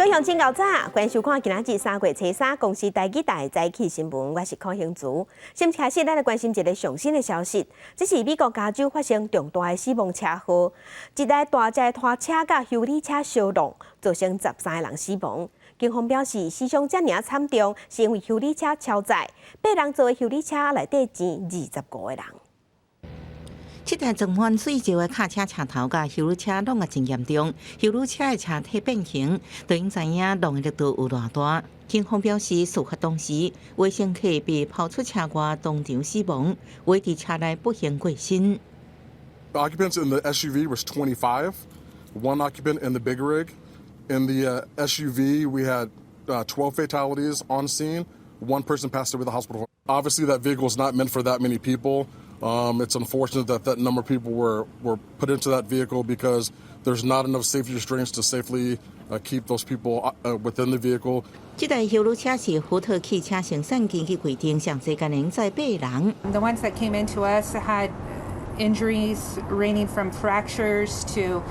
各乡亲、高早，欢迎收看今仔日3月初3公司台记台早起新闻，我是柯兴竹。先开始，咱来关心一个上新的消息，这是美国加州发生重大的死亡车祸，一台大只拖车甲修理车相撞，造成13个人死亡。警方表示，死伤遮尔惨重，是因为修理车超载，8人坐的修理车内底站25个人。这台装满水石的卡车车头甲修理车弄个真严重，修理车的车体变形，就应知影弄的力度有偌大。警方表示，事发当时，危险客被抛出车外，当场死亡，危伫车内不幸过身。The occupants in the SUV was 25, one occupant in the big rig. In the SUV, we had 12 fatalities on scene. One person passed away at the hospital. Obviously, that vehicle is not meant for that many people. It's unfortunate that that number of people were put into that vehicle because there's not enough safety restraints to safely keep those people within the vehicle. 这台修理车是福特汽车生产基地规定，上最能载8人。The ones that came into us had injuries ranging from fractures to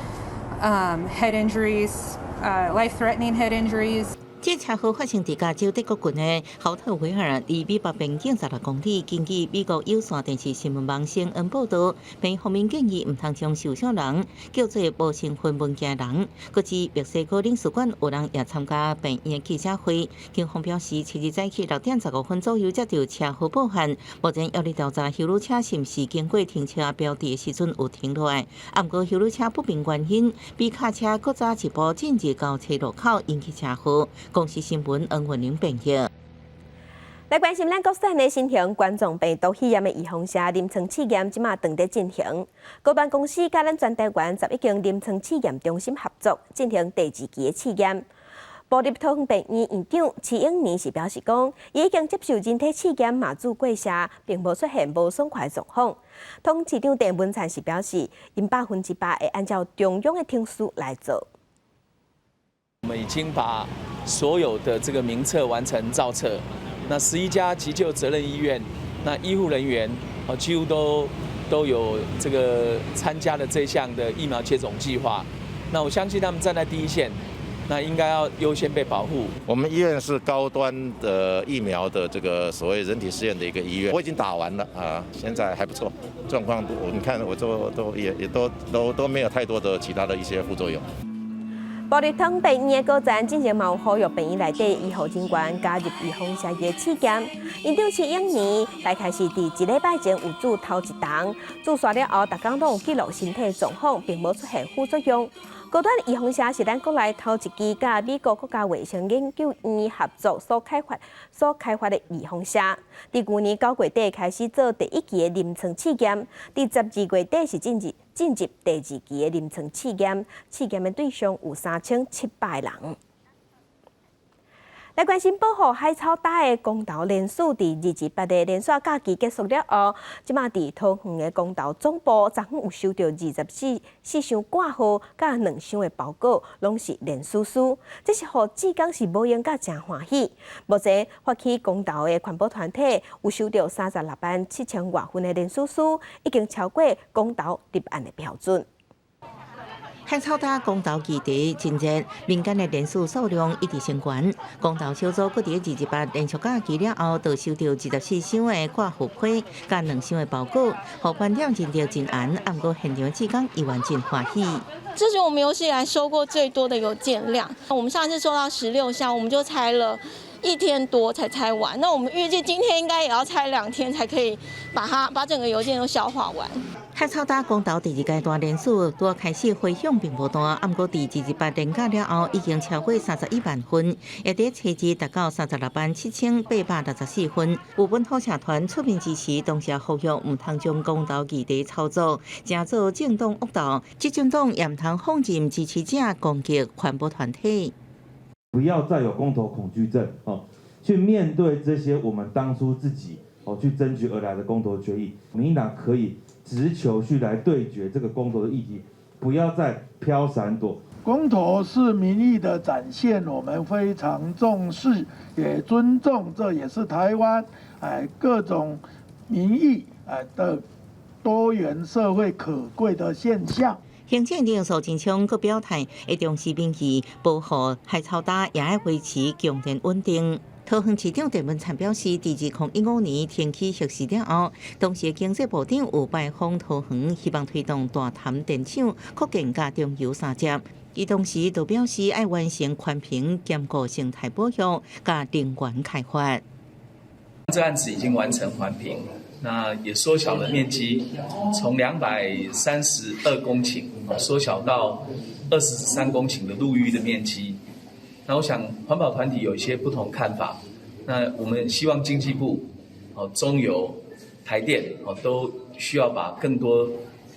head injuries, life-threatening head injuries. 这车祸发生伫加州德国郡的豪特维尔，离美国边境16公里。根据美国有线电视新闻网 CNN 报道，病方面建议唔通将受伤人叫做无身份物件人。搁指墨西哥领事馆有人也参加病院记者会。警方表示，7日早起6点15分左右接到车祸报案，目前要你调查修理车是毋是经过停车标志的时阵有停落来。不过修理车不明原因，比卡车搁早一步进入交叉路口，引起车祸。公司新闻恩文玲编辑。来关心咱国产的新型冠状病毒肺炎的预防下临床试验，即马正在进行。高办公司甲咱全台湾已经临床试验中心合作，进行第2期的试验。部立通病院院长齐永年是表示讲，伊已经接受人体试验马祖过下，并无出现无爽快状况。通市长郑文灿是表示，因100%会按照中央的听书来做。我们已经把所有的这个名册完成造册，那11家急救责任医院，那医护人员几乎都有这个参加了这项的疫苗接种计划。那我相信他们站在第一线，那应该要优先被保护。我们医院是高端的疫苗的这个所谓人体试验的一个医院，我已经打完了啊，现在还不错，状况你看我都没有太多的其他的一些副作用。部立通病院的高层进行呼吁病院内底医护人员加入预防射疫试验。院长齐永年来开始伫1礼拜前有做头一档，注射了后，大家拢有记录身体状况，并无出现副作用。高端预防射是咱国内头一支甲美国国家卫生研究院合作所开发的预防射。伫去年9月底开始做第1期的临床试验，伫12月底是进入第2期的临床试验。试验的对象有3700人。来关心保护海草带的公投连署，伫28日连续假期结束了后，即马伫桃园的公投总部，昨昏有收到24箱挂号甲2箱的包裹，拢是连署书。这是互志工是无用甲真欢喜。目前发起公投的环保团体有收到367000多份的连署书，已经超过公投立案的标准。海草大公投议题真热，民间的人数数量一直升悬。公投小组搁伫28连续假期了后，就收到24箱的挂号批，甲2箱的包裹，互观点认得真严。不过现场的志工依然真欢喜。这是我们有史以来收过最多的邮件量。我们上次收到16箱，我们就拆了1天多才拆完。那我们预计今天应该也要拆2天才可以把整个邮件都消化完。海草大公投第2阶段人数拄开始回响并无大，不过第28连假了后，已经超过31万份，也伫初期达到367864份。有本土社团出面支持，同时呼吁唔通将公投议题操作，假做政党恶斗。执政党也唔通放任支持者攻击环保团体。不要再有公投恐惧症去面对这些我们当初自己去争取而来的公投决议。民进党可以直球去来对决这个公投的议题，不要再飘闪躲。公投是民意的展现，我们非常重视，也尊重，这也是台湾各种民意的多元社会可贵的现象。行政院苏贞昌阁表态，会重视民意，保护海草大，也要维持供电稳定。桃园市长郑文灿表示，自2015年天气核实了后，当时经济部长有拜访桃园，希望推动大潭电厂扩建加中油三接。伊同时就表示，要完成宽屏兼顾生态保育加能源开发。这案子已经完成环评，那也缩小了面积，从232公顷缩小到23公顷的陆域的面积。那我想环保团体有一些不同看法，那我们希望经济部、中油、台电都需要把更多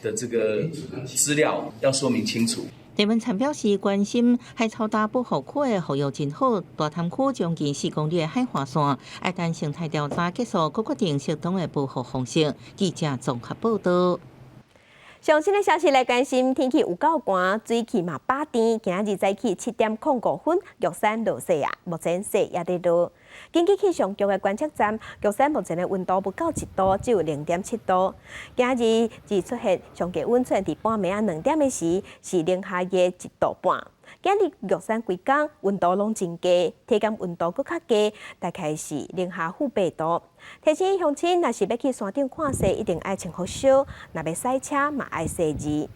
的这个资料要说明清楚。郑文灿表示关心海草大保护区的服务真好，大潭区将近4公里的海岸线，要等生态调查结束，才决定适当的保护方式。记者综合报道。上新的消息来关心，天气有够寒，水气嘛饱甜。今日早起7:05分，玉山落雪啊，目前雪也在落。根据气象局的观测站，玉山目前的温度不到1度，只有0.7度。今日只出现上低温，出现伫半暝啊2点的时，是零下嘅1度半。今日玉山规天温度拢真低，体感温度搁较低，大概是零下-8度。提醒乡亲，若是要去山顶看雪，一定爱穿好小；若要驶车，嘛爱细致。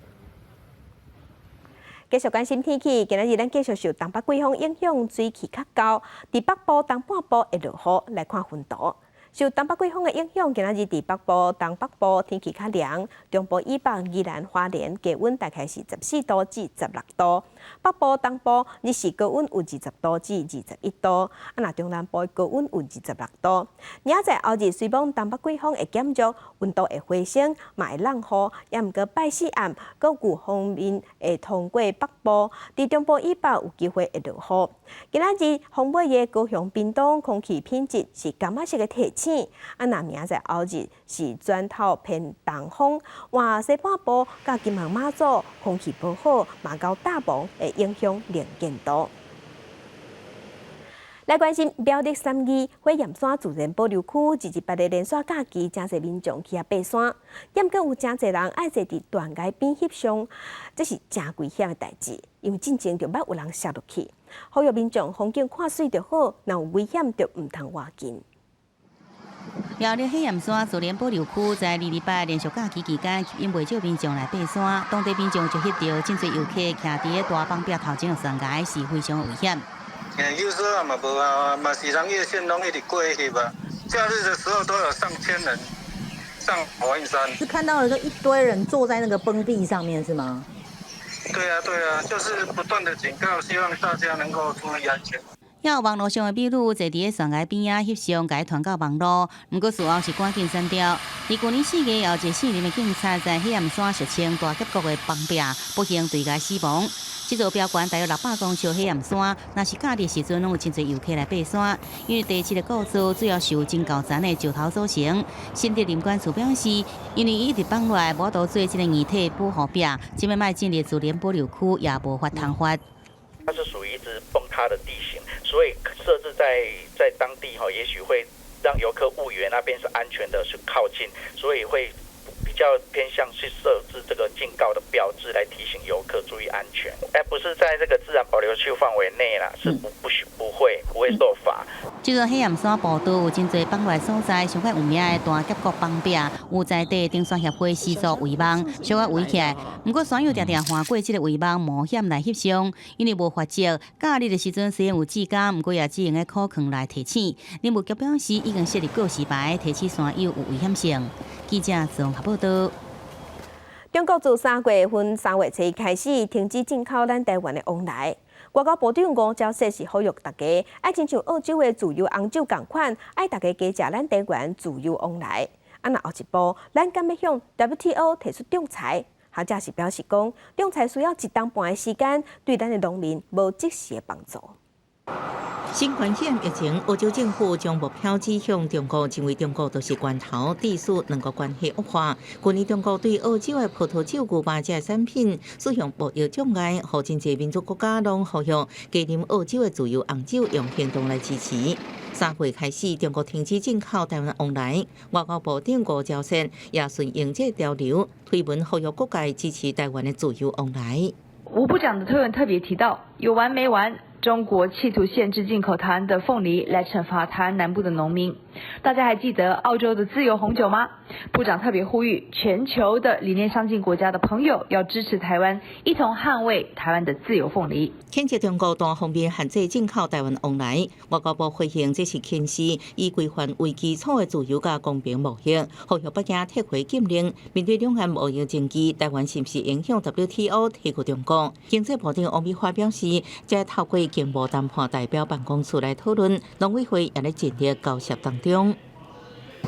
继续关心天气，今日咱继续受东北季风影响，水气较高。伫北部、东半部会落雨，来看分图。受东北季风的影响，今日伫北部、东北部天气较凉，中部以北、宜兰花莲低温大概是14度至16度，北部、东部日时高温有20度至21度，若中南部高温有26度。明仔载后日虽望东北季风会减弱，温度会回升，嘛会冷雨，也毋过拜四暗，各有方面会通过北部，伫中部以北有机会会落雨。今仔日风尾的高雄、屏东空气品质是感觉式的提醒，若明仔后日是转头偏东风，换西半部甲金门马祖空气不好，嘛到大棚会影响能见度。来关心苗栗3义火焰山自然保留区，28日连续假期，真侪民众去爬山，也毋过有真侪人爱坐伫断崖边翕相，这是真危险的代志，因为进前就捌有人摔落去。呼吁民众风景看水就好，若有危险就毋通靠近。苗栗火焰山自然保留区在228连续假期期间，吸引袂少民众来爬山，当地民众就翕到真侪游客徛伫大放壁头前的悬崖，是非常危险。有时候嘛无啊，嘛是人越线拢一直过去吧。假日的时候都有上千人上火焰山。是看到了，就一堆人坐在那个崩壁上面，是吗？对啊，就是不断的警告，希望大家能够注意安全。也有网络上的美女坐伫咧悬崖边啊翕相，甲伊传到网络，不过事后是赶紧删掉。伫去年4月，有一4名的警察在火焰山实施大结局的崩壁，不幸对崖死亡。这座标悬大约600公尺火焰山，若是假日时阵，拢有真侪游客来爬山。因为地质的构造主要是由真高层的石头组成。新竹林管处表示，因为伊伫崩落来，无法度做这个遗体保护壁，即摆卖进入自然保留区也无法通发。它是属于一直崩塌的地形，所以设置在当地也许会让游客误以为那边是安全的，是靠近，所以会比较偏向去设置这个警告的标志来提醒游客注意安全。不是在这个自然保留区范围内啦，是不会受罚。这座火焰山步道有真侪崩落所在，上较有名的大结构崩壁，有在地登山协会始作围网，小可围起来。不过山友常常划过这个围网，冒险来翕相，因为无法则。假日的时阵虽然有志工，不过也只用个苦劝来提醒。林务局表示，已经设立告示牌，提醒山友有危险性。记者综合报道。中国自3月份3月初开始停止进口咱台湾的往来。外交部长吴钊燮是呼吁大家，爱亲像澳洲的自由红酒同款，爱大家加食咱台湾自由往来。若后一步，咱敢要向 WTO 提出仲裁？学者是表示讲，仲裁需要1年半的时间，对咱的农民无即时的帮助。新冠肺炎疫情，欧洲政府将目标指向中国，认为中国就是源头，致使两国关系恶化。去年中国对澳洲的葡萄酒、牛排这产品使用贸易障碍，互真侪民族国家拢呼吁加啉澳洲的自由红酒，用行动来支持。3月开始，中国停止进口台湾往来，外交部长吴钊燮也顺应这潮流，推文呼吁各界支持台湾的自由往来。吴部长的推文特别提到，有完没完？中国企图限制进口台湾的凤梨，来惩罚台湾南部的农民。大家还记得澳洲的自由红酒吗？部长特别呼吁全球的理念相近国家的朋友要支持台湾，一同捍卫台湾的自由凤梨。谴责中国单方面限制进口台湾往来，外交部回应这是轻视以规范为基础的自由加公平贸易，呼吁北京撤回禁令。面对两岸贸易争议，台湾是不是影响 WTO 提过中国？经济部长王美花表示，在透过经贸谈判代表办公室来讨论，农委会也在尽力交涉当中。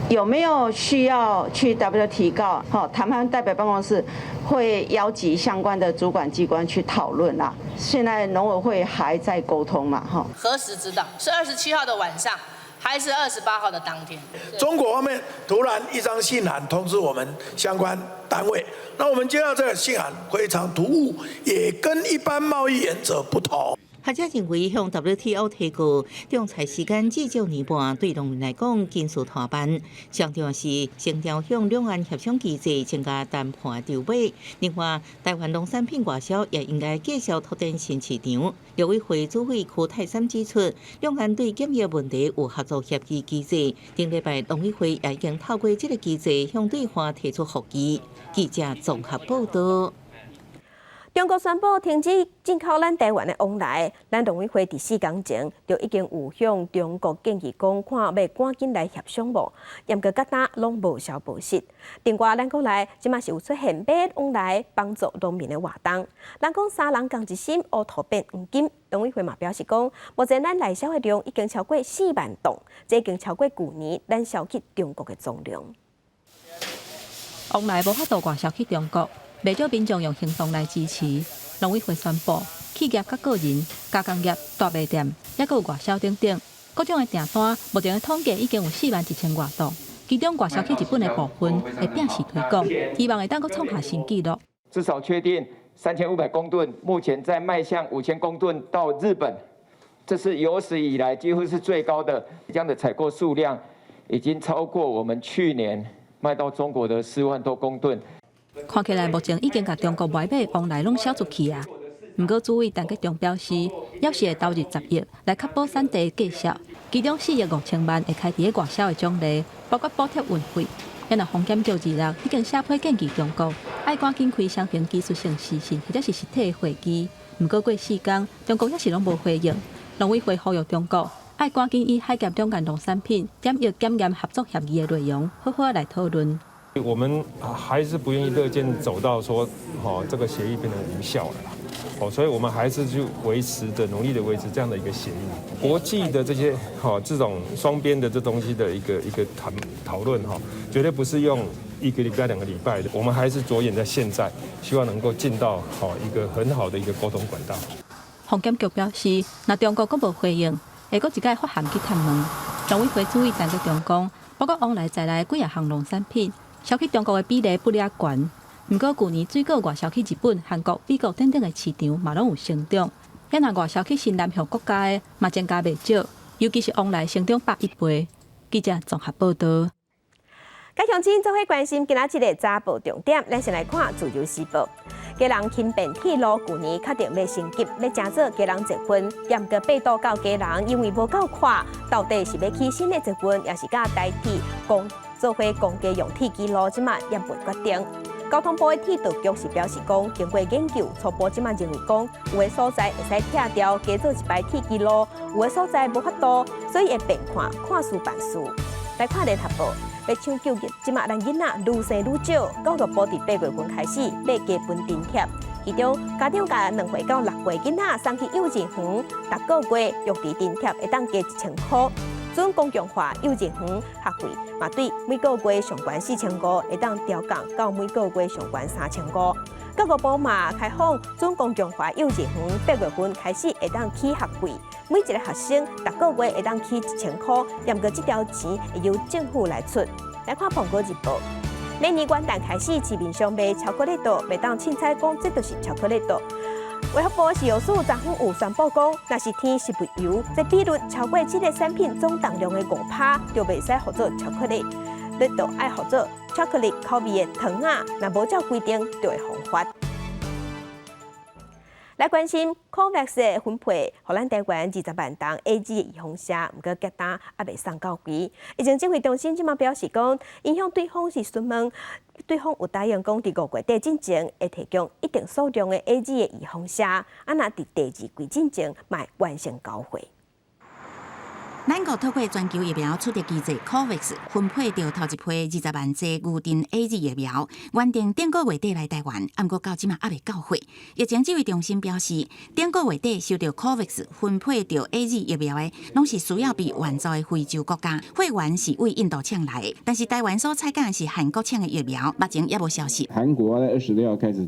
有没有需要去 WTO 谈判代表办公室会邀集相关的主管机关去讨论啦？现在农委会还在沟通嘛？何时知道？是27号的晚上，还是28号的当天？中国方面突然一张信函通知我们相关单位，那我们接到这个信函非常突兀，也跟一般贸易原则不同。学者认为，向 WTO 提过仲裁时间至少年半，对农民来讲紧速拖班。上重要是先调向两岸协商机制，增加谈判筹码。另外，台湾农产品外销也应该继续拓展新市场。农委会主委柯泰三指出，两岸对检疫问题有合作协议机制。顶礼拜，农委会也已经透过这个机制向对方提出复议。记者综合报道。中国宣布停止进口咱台湾的往来，咱农委会第4天前就已经有向中国建议讲，看要赶紧来协商无，严格甲打拢无消无息。另外，咱国内即马是有出现买往来帮助农民的活动，咱讲3人共一心，乌土变黄金。农委会嘛表示讲，目前咱内销的量已经超过4万吨，这已经超过去年咱销去中国的总量。往来无法度外销去中国。不少民众用行动来支持。农委会宣布，企业、甲个人、加工业、大卖店，也有外销等等各种的订单，目前的统计已经有41000多吨，其中外销去日本的部分会并时推广，希望会当阁创下新纪录。至少确定3500公吨，目前在迈向5000公吨到日本，这是有史以来几乎是最高的。这样的采购数量已经超过我们去年卖到中国的4万多公吨。看起来目前已经甲中国买卖往来拢销出去啊。不过，主委陈吉仲表示，要是会投入10亿来确保产地继续，其中4亿5千万会开伫外销的奖励，包括补贴运费。因为防检局26已经写批建议中国，爱赶紧开双边技术性视讯或者是实体会议。不过过4天，中国也是拢无回应。农委会呼吁中国爱赶紧以海峡两岸农产品检疫检验合作协议的内容，好好来讨论。我们还是不愿意乐见走到说，这个协议变成无效了，所以我们还是去努力的维持这样的一个协议。国际的这些这种双边的这东西的一个讨论绝对不是用1个礼拜2个礼拜的，我们还是着眼在现在，希望能够进到一个很好的一个沟通管道。防检局表示，若中国阁无回应，会阁一概发函去探问。农委会主委陈吉仲讲，包括往来在内几项农产品。销去中国的比例不哩悬，不过去年水果外销去日本、韩国、美国等等的市场嘛拢有成长，也若外销去新南向国家的嘛增加袂少，尤其是往来成长100倍。记者综合报道。加强今做伙关心今仔日的早报重点，咱先来看《自由时报》。家人轻便铁路去年确定要升级，要加做家人积分，严格被盗到家人，因为无够快，到底是要起新的积分，也是甲代替做伙公家用铁机路，即马也未决定。交通部的铁道局是表示讲，经过研究，初步即马认为讲，有的所在会使拆掉，加做一排铁机路；有的所在无法度，所以会变看事办事。来看联合报，要抢救即马咱囡仔愈生愈少，教育部伫8月份开始买加分津贴，其中家长甲2岁到6岁囡仔送去幼稚园，逐个月育儿津贴会当加1000块。准公共化幼稚园学费嘛，对每个月上悬4500，会当调降到每个月上悬3500。各个部嘛开放准公共化幼稚园8月份开始会当起学费，每一个学生逐个月会当起1000块，但过这条钱会由政府来出。来看苹果日报，明年元旦开始市面上卖巧克力豆，袂当凊彩讲这就是巧克力豆。卫福部食药署昨昏有宣布讲，若是天是不油，这比率超过这个产品总重量的5%，就袂使合作巧克力。你就爱合作巧克力口味的糖啊，若无照规定就会罚款。来关心 COVAX 的分配，互咱台湾20万档 AZ 的预防车，毋过结单还袂送到期。疫情指挥中心即马表示讲，影响对方是询问，对方有答应讲，伫5月底之前会提供一定数量的 AZ 的预防车，啊，若伫第2季之前，卖完成交货。咱国透过全球疫苗出的机制 COVAX 分配到头一批20万剂预定 AZ 疫苗，原定顶个月底来台湾，不过到即马还未到货。疫情指挥中心表示，顶个月底收到 COVAX 分配到 AZ 疫苗的，拢是需要比援助的非洲国家，会员是为印度抢来的，但是台湾所采购的是韩国抢的疫苗，目前也无消息。韩国在26号开始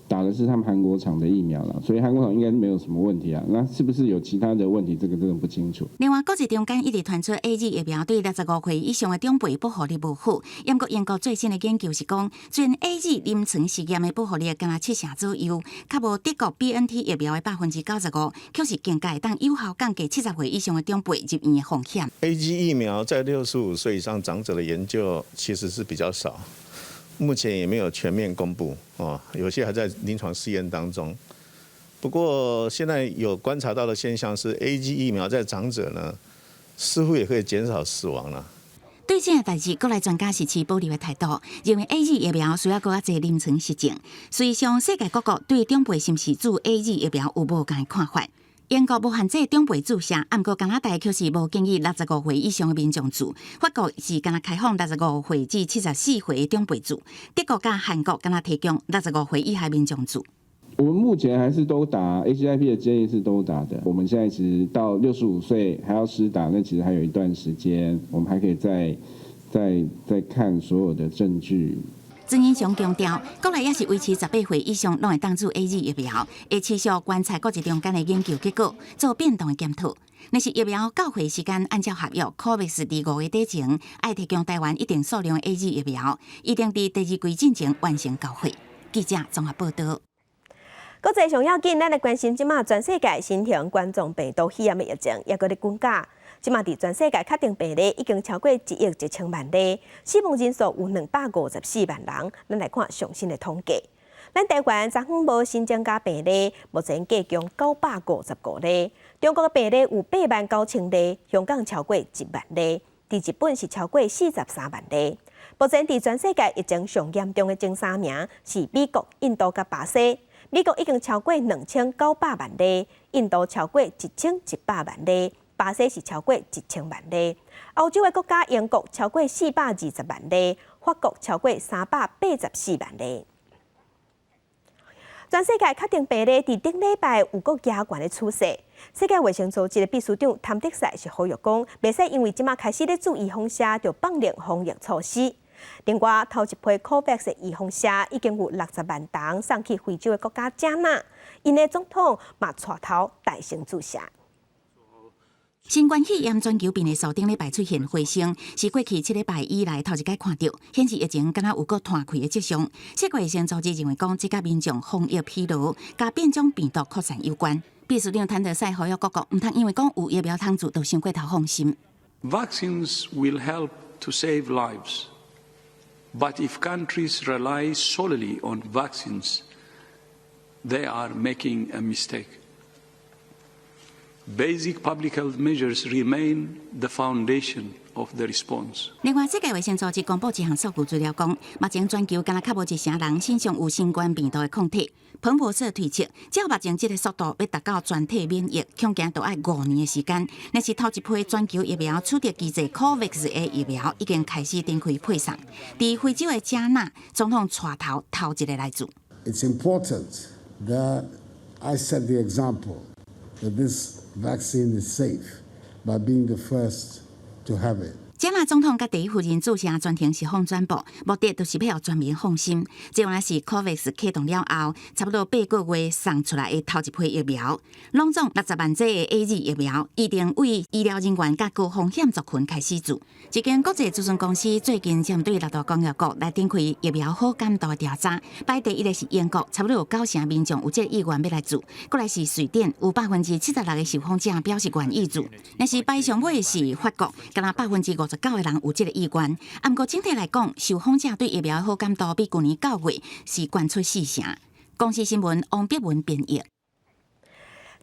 打的是他们韩国厂的疫苗了，所以韩国厂应该没有什么问题啊。那是不是有其他的问题？这个真的不清楚。另外，国际中间一直传出 AZ 疫苗对65岁以上的长辈保护力无好。不过，英国最新的研究是讲，虽然 AZ 临床试验的保护力敢若7成左右，较无德国 BNT 疫苗的95%，却是更加当有效降低70岁以上的长辈入院的风险。AZ 疫苗在65岁以上长者的研究其实是比较少。目前也没有全面公布哦，有些还在临床试验当中。不过现在有观察到的现象是 ，AZ 疫苗在长者呢，似乎也可以减少死亡了。对这个代志，国内专家是持保留的态度，认为 AZ 疫苗需要更加侪临床实证。实际上，世界各国对长辈是不是注 AZ 疫苗有无同的看法？英国无限制长辈注射，不过加拿大却是无建议65岁以上的民众注。法国是敢若开放65岁至74岁的长辈注。德国甲韩国敢若提供65岁以下民众注。我们目前还是都打 ACIP 的建议是都打的。我们现在其实到65岁还要施打，那其实还有一段时间，我们还可以再看所有的证据。曾英雄强调，国内也是维持18岁以上拢会当注 AZ 疫苗，会持续观察国际中间的研究结果，做变动的检讨。若是疫苗到货时间按照合约 ，COVAX 伫5月底前，爱提供台湾一定数量的 AZ 疫苗，一定伫第2季进前完成交货。记者综合报道。国际上要紧，咱来关心即马全世界新型冠状病毒肺炎的疫情，也搁咧增加。即马伫全世界确定病例已经超过1亿1千万例，死亡人数有254万人。咱来看上新的统计。咱台湾昨昏无新增加病例，目前计共955例。中国的病例有8万9千例，香港超过1万例，伫日本是超过43万例。目前伫全世界疫情上严重的前3名是美国、印度甲巴西。美国已经超过2900万例，印度超过1100万例。巴西是超过1000万例，欧洲的国家英国超过420万例，法国超过384万例。全世界确定病例伫顶礼拜有个加悬的趋势。世界卫生组织的秘书长谭德赛是呼吁讲，袂使因为即马开始咧注预防车，就放任防疫措施。另外，头一批 COVAX 的预防车已经有60万档送去非洲的国家加纳，因的总统嘛带头大声注射。新冠肺炎全球病例数顶礼拜出现回升，是过去7礼拜以来头一摆看到，显示疫情敢若有个摊开的迹象。世界卫生组织认为讲，这甲民众防疫疲劳、甲变种病毒扩散有关。秘书长谭德赛呼吁各国唔通因为讲有疫苗通注，就伤过头放心。Vaccines will help to save lives, but if countries rely solely on vaccines, they are making a mistake.Basic public health measures remain the foundation of the response. 另外，世界卫生组织公布一项数据资料讲，目前全球敢若较无一成人身上有新冠病毒的抗体。彭博社推测，只要目前这个速度要达到全体免疫，恐惊要要5年的时间。那是头一批全球疫苗取得机制 COVAX 的疫苗已经开始展开配送。伫非洲的加纳，总统带头一个来做。It's important that I set the example that this vaccine is safe by being the first to have it. 加拿总统甲第一夫人注射全程实况转播，目的就是要互全民放心。这原来是 COVAX 启动了后，差不多8个月送出来的头一批疫苗，拢总60万剂的 AZ 疫苗，预定为医疗人员甲高风险族群开始做。一间国际咨询公司最近针对6大工业国来展开疫苗好感度的调查，排第一个是英国，差不多有9成民众有这个意愿要来做；过来是瑞典，有76%的受访者表示愿意做。但是排上尾的是法国，敢若59%的人有这个意愿。不过整体来讲，受访者对疫苗的好感度比去年9月是悬出4成。公司新闻王碧文编译。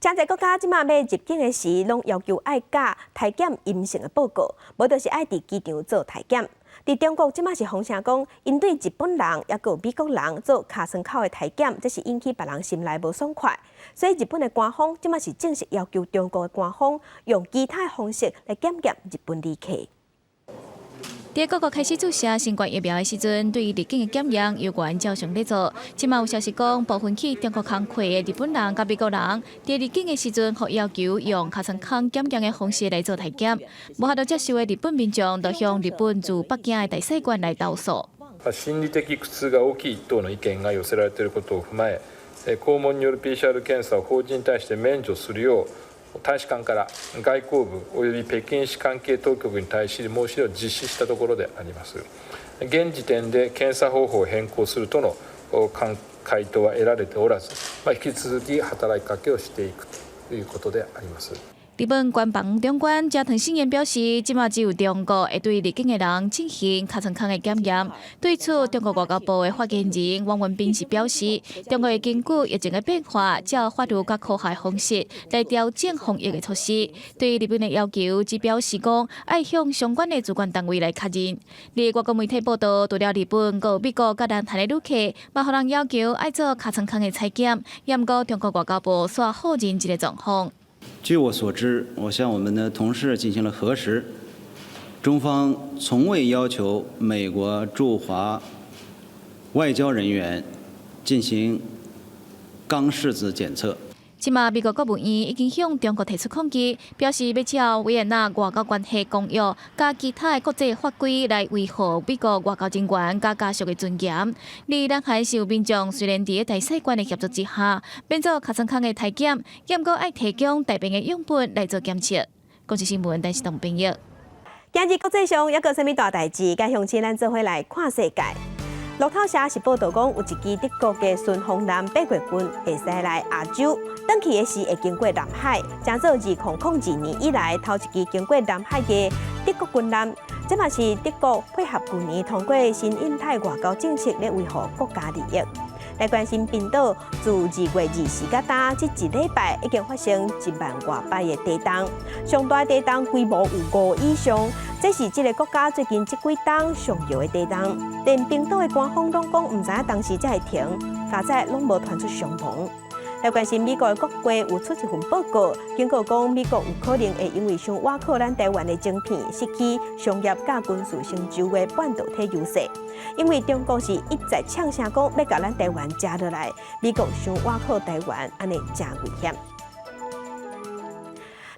真侪国家即马要入境的时，拢要求爱甲体检阴性的报告，无就是爱伫机场做体检。伫中国即马是风声讲，因对日本人也有美国人做尻川口的体检，这是引起别人心内无爽快。所以日本的官方即马是正式要求中国的官方用其他方式来检验日本旅客。在各国开始注射新冠疫苗的时阵，对于入境的检验有关照常在做。即马有消息讲，部分去中国工课的日本人甲美国人，在入境的时阵，可要求用尻川口检验的方式来做体检。无法度接受的日本民众，就向日本驻北京的大使馆来投诉。心理的苦痛が大きい等の意見が寄せられていることを踏まえ、肛門による PCR 検査を法人に対して免除するよう。大使館から外交部及び北京市関係当局に対し申し出を実施したところであります。現時点で検査方法を変更するとの回答は得られておらず、引き続き働きかけをしていくということであります。日本官房长官加藤胜彦表示，即马只有中国会对入境的人进行尻川口的检验。对此，中国外交部的发言人汪文斌是表示，中国会根据疫情的变化，照法律甲科学的方式来调整防疫的措施。对于日本的要求，只表示讲要向相关的主管单位来确认。另外国媒体报道，除了日本，还有美国甲南韩的旅客，嘛互人要求爱做尻川口的采检，也毋过中国外交部煞否认这个状况。据我所知，我向我们的同事进行了核实，中方从未要求美国驻华外交人员进行肛拭子检测。即马美国国务院已经向中国提出抗议，表示要照维也纳外交关系公约加其他的国际法规来维护美国外交人员加家属的尊严。而南韩是有民众虽然伫大使馆的协助之下，变做尻川口的体检，也毋过爱提供大便的样本来做检测。国际新闻电视台编译。今日国际上还有啥物大代志？该向前咱做伙来看世界。路透社是报道讲，有一支德国的顺风男八国军会驶来亚洲，登去的时会经过南海，正做2002年以来头一支经过南海的德国军舰。这嘛是德国配合去年通过新印太外交政策来维护国家利益。来关心冰岛，自2月24到今这1礼拜已经发生1万多摆的地震，上大地震规模有5以上，这是这个国家最近这几天上摇的地震。连冰岛的官方拢讲唔知影当时才会停，加在拢无传出伤亡。来关心美国的国会有出一份报告，警告讲美国有可能会因为想挖靠咱台湾的晶片，失去商业甲军事成就的半导体优势。因为中国是一再呛声讲要甲咱台湾夹落来，美国想挖靠台湾，安尼真危险。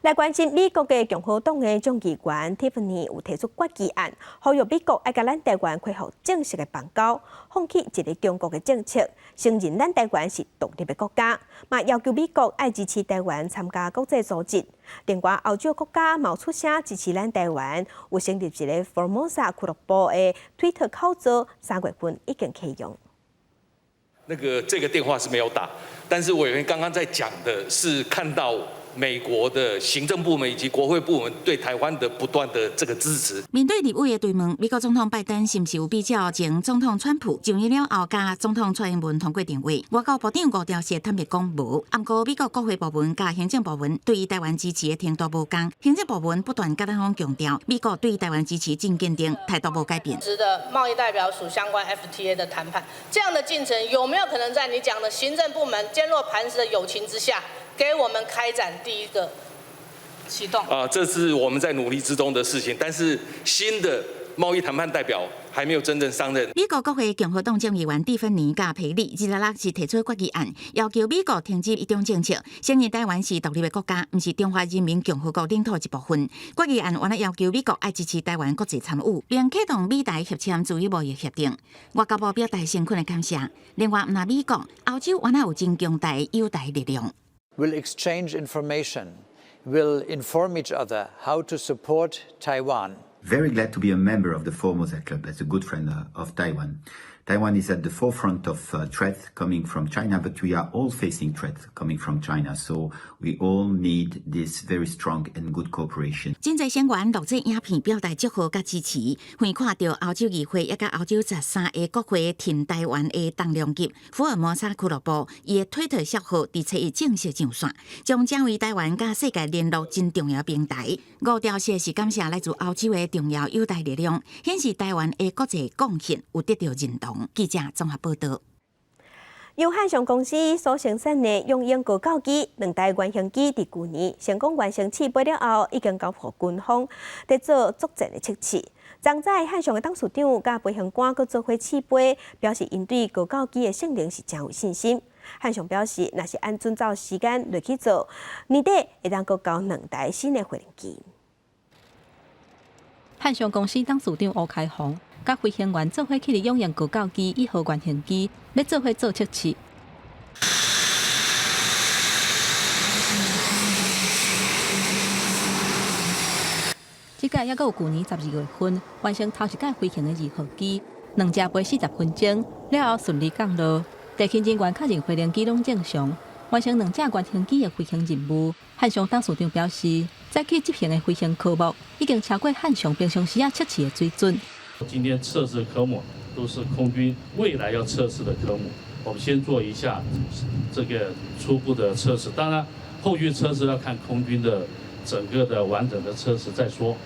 来关心美国的共和党的众议员 Tiffany 有提出决议案，呼吁美国要甲咱台湾恢复正式的邦交，放弃一个中国的政策，承认咱台湾是独立的国家，嘛要求美国爱支持台湾参加国际组织。另外，欧洲国家嘛出声支持咱台湾，有成立一个 Formosa 俱乐部的推特口罩，3月份已经启用。这个电话是没有打，但是委员刚刚在讲的是看到美国的行政部门以及国会部门对台湾的不断的这个支持。面对立委的追问，美国总统拜登是不是有比较前总统川普上任了后加总统蔡英文通过电话？外交部长吴钊燮坦白讲无。不过美国国会部门加行政部门对于台湾支持的程度无同，行政部门不断甲咱方强调，美国对于台湾支持真坚定，态度无改变。的贸易代表署相关 FTA 的谈判，这样的进程有没有可能在你讲的行政部门坚若磐石的友情之下，给我们开展第一个启动？这是我们在努力之中的事情。但是新的贸易谈判代表还没有真正上任。美国国会共和党众议员蒂芬尼甲佩里26日是提出决议案，要求美国停止一中政策，承认台湾是独立的国家，不是中华人民共和国领土一部分。决议案原来要求美国爱支持台湾国际参与，并启动美台协签自由贸易协定。外交部表达诚恳的感谢。另外，唔但美国、欧洲原来有真强大的友台力量。We'll exchange information. We'll inform each other how to support Taiwan. Very glad to be a member of the Formosa Club as a good friend of Taiwan. Taiwan is at the forefront of threats coming from China, but we are all facing threats coming from China. So we all need this very strong and good cooperation. 真侪成员录制影片表达祝福甲支持，when看到欧洲议会也甲欧洲13个国会挺台湾的重量级福尔摩沙俱乐部，伊的推特小号伫七日正式上线，将成为台湾甲世界联络真重要平台。五条写是感谢来自欧洲的重要友台力量，显示台湾的国际贡献有得到认同。记者综合报道。由汉翔公司所生产的用英国高机2台原型机，伫去年成功完成试飞了后，已经交付军方，得做作战的测试。昨在汉翔的董事长甲飞行官阁做伙试飞，表示因对高教机的性能是真有信心。汉翔表示，若是按遵照时间落去做，年底会当阁交2台新的飞行机。汉翔公司董事长吴开宏甲飞行员做伙去利用英国教机1号原型机，要做伙做测试。这届也阁有去年12月份完成头一届飞行的2号机，2架飞40分钟，了后顺利降落。地勤人员确认飞行机拢正常，完成2架原型机的飞行任务。汉翔董事长表示，早起执行的飞行科目已经超过汉翔平常时测试的水准。今天测试的科目都是空军未来要测试的科目，我们先做一下这个初步的测试，当然后续测试要看空军的整个的完整的测试再说。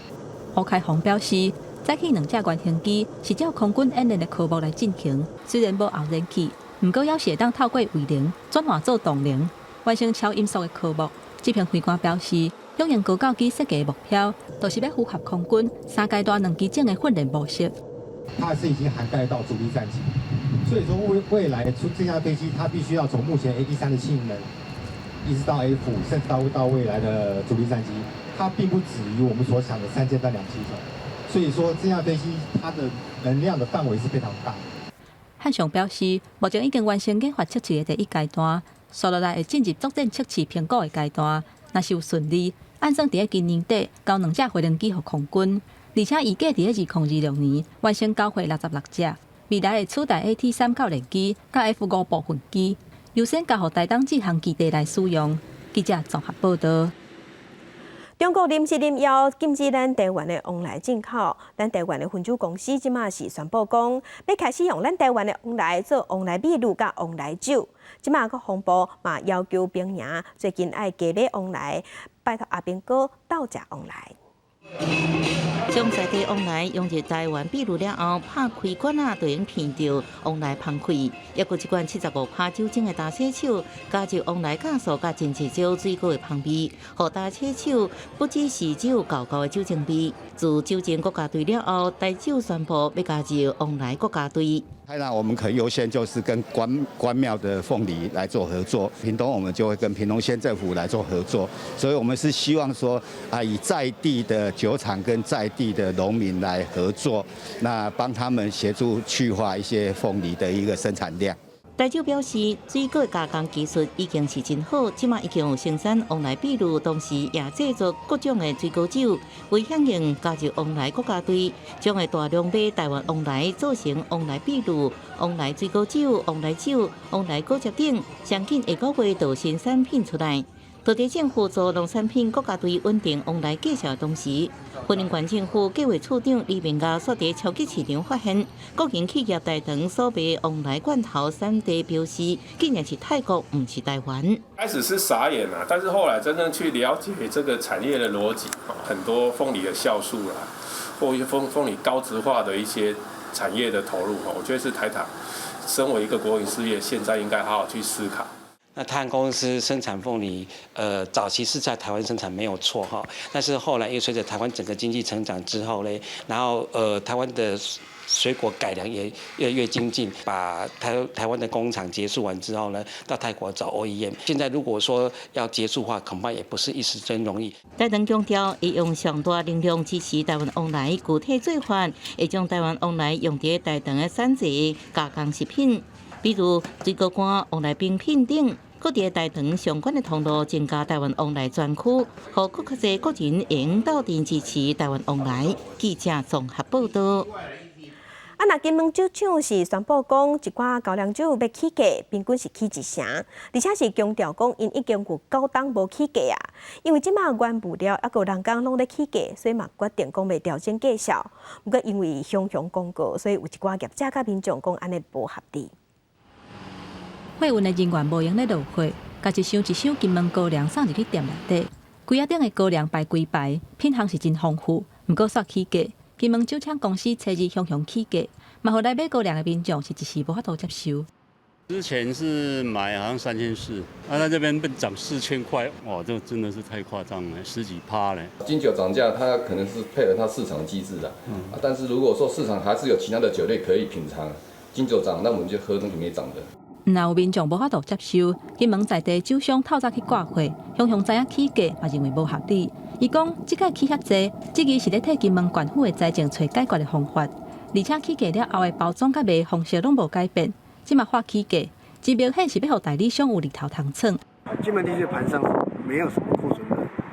吴开宏表示，早起2架原型机是照空军演练的科目来进行，虽然无后燃器，不过要是会当透过位零转换做动零，完成超音速的科目。这篇飞官表示，用英国教机设计的目标，就是要符合空军3阶段2机种的训练模式。它是已经涵盖到主力战机，所以说未来出这架飞机，它必须要从目前 AD3的性能，一直到 F， 甚至到未来的主力战机，它并不止于我们所想的3阶段2机种。所以说这架飞机它的能量的范围是非常大的。汉翔表示，目前已经完成研发测试的第1阶段，接落来会进入作战测试评估的阶段。若是有顺利，按算伫今年底交2架飞行机予空军，而且预计伫2026年完成交会66架。未来会取代 AT3教练机甲 F5部分机，优先交予台东志航基地来使用。记者综合报道。中国临时临要禁止咱台湾的往来进口，咱台湾的分酒公司即马是宣布讲，要开始用咱台湾的往来做往来秘鲁甲往来酒。即马个防部嘛要求兵营最近爱加码往来，拜托阿兵哥倒食往来。将在地往来用入台湾秘鲁了后，拍开关啊，就用骗到往来放开。也有一罐75%酒精的大洗手，加入往来酵素甲真济少水果的香味，互大洗手不只是只有厚厚的酒精味。自酒精国家队了后，台酒宣布要加入往来国家队。当然，我们可以优先就是跟关庙的凤梨来做合作，屏东我们就会跟屏东县政府来做合作，所以我们是希望说以在地的酒厂跟在地的农民来合作，那帮他们协助去化一些凤梨的一个生产量。台酒表示，水果加工技术已经是真好，即马已经有生产往来秘鲁，同时也制作各种的水果酒。为响应加入往来国家队，将会大量买台湾往来做成往来秘鲁、往来水果酒、往来酒、往来果汁等，相近下个月就新产品出来。土地政府做农产品国家队稳定往来介绍的同时，云林县政府计划处长李明嘉所在超级市场发现，国营企业大唐所卖往来罐头产地标示，竟然是泰国，不是台湾。开始是傻眼啊，但是后来真正去了解这个产业的逻辑，很多凤梨的酵素啦，或一些凤梨高质化的一些产业的投入，我觉得是台糖身为一个国营事业，现在应该好好去思考。那泰安公司生产凤梨，早期是在台湾生产没有错哈，但是后来又随着台湾整个经济成长之后嘞，然后台湾的水果改良也越来越精进，把台湾的工厂结束完之后呢，到泰国找 OEM。现在如果说要结束的话，恐怕也不是一时真容易。台糖强调会用上大力量支持台湾往来具体做法，会将台湾往来用在台糖的产值、加工食品。比如水果干、往来冰品等，各地台糖相关的通路增加台湾往来专区，让更较侪国人用斗阵支持台湾往来。记者综合报道。那金门酒厂是宣布讲，一寡高粱酒要起价，平均是起1成，而且是强调讲，因已经有9档无起价啊。因为即马原物料还有人工拢咧起价，所以嘛决定讲要调整价销。不过因为雄雄公告，所以有一寡业者甲民众讲安尼无合理。货运的人员无用咧落货，甲一箱一箱金门高粱送入去店内底，规仔顶的高粱排规排，品项是真丰富，毋过煞起价。金门酒厂公司初日雄雄起价，嘛互来买高粱的民众是一时无法度接受。之前是买好像3400，在这边被涨4000块，哇，这真的是太夸张了，10几%嘞。金酒涨价，它可能是配合它市场机制的，但是如果说市场还是有其他的酒类可以品尝，金酒涨，那我们就喝东西没涨的。若有民众无法度接受，金门在地酒商透早去挂货，雄雄知影起价，嘛认为无合理。伊讲，即届起遐济，即个是咧替金门县府的财政找解决的方法，而且起价了后的包装甲卖方式拢无改变，即马发起价，真明显是要互代理商有日头通蹭。金门地区的盘商没有什么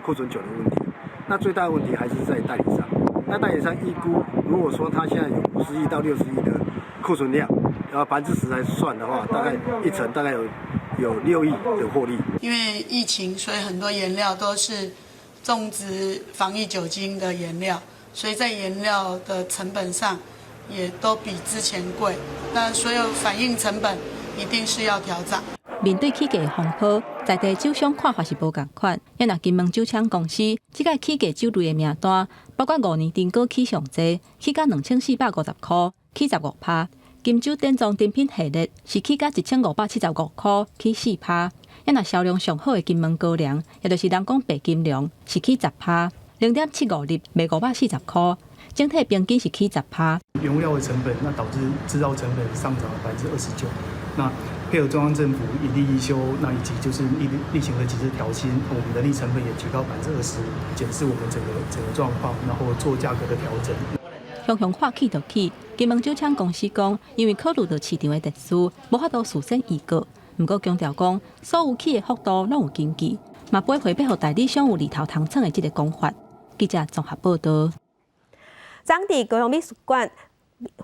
库存酒的问题，那最大的问题还是在代理商。那代理商预估，如果说他现在有50亿到60亿的库存量，然后10%来算的话，大概一层大概有6亿的获利。因为疫情，所以很多原料都是种植防疫酒精的原料，所以在原料的成本上也都比之前贵。那所有反应成本一定是要调涨。面对起价的风波，在地酒商看法是无共款。因若金门酒厂公司即届起价酒类的名单，包括5年订购起上济，起价2450块，起15%；金酒典装珍品系列是起价1575块，起4%。因若销量上好的金门高粱，也就是人讲白金粮，是起10%，0.75粒卖540块，整体平均是起10%。原物料的成本，那导致制造成本上涨了29%。那配合中央政府一例一休，那以及就是例行的几次调薪，我们的人力成本也提高25%，检视我们整个状况，然后做价格的调整。雄雄看起就起，金门酒厂公司讲，因为考虑到市场的特殊，无法度事先预告。不过强调讲，所有起的幅度拢有经济，嘛不会回避互代理商有日头通蹭的这个讲法。记者综合报道。昨伫高雄美术馆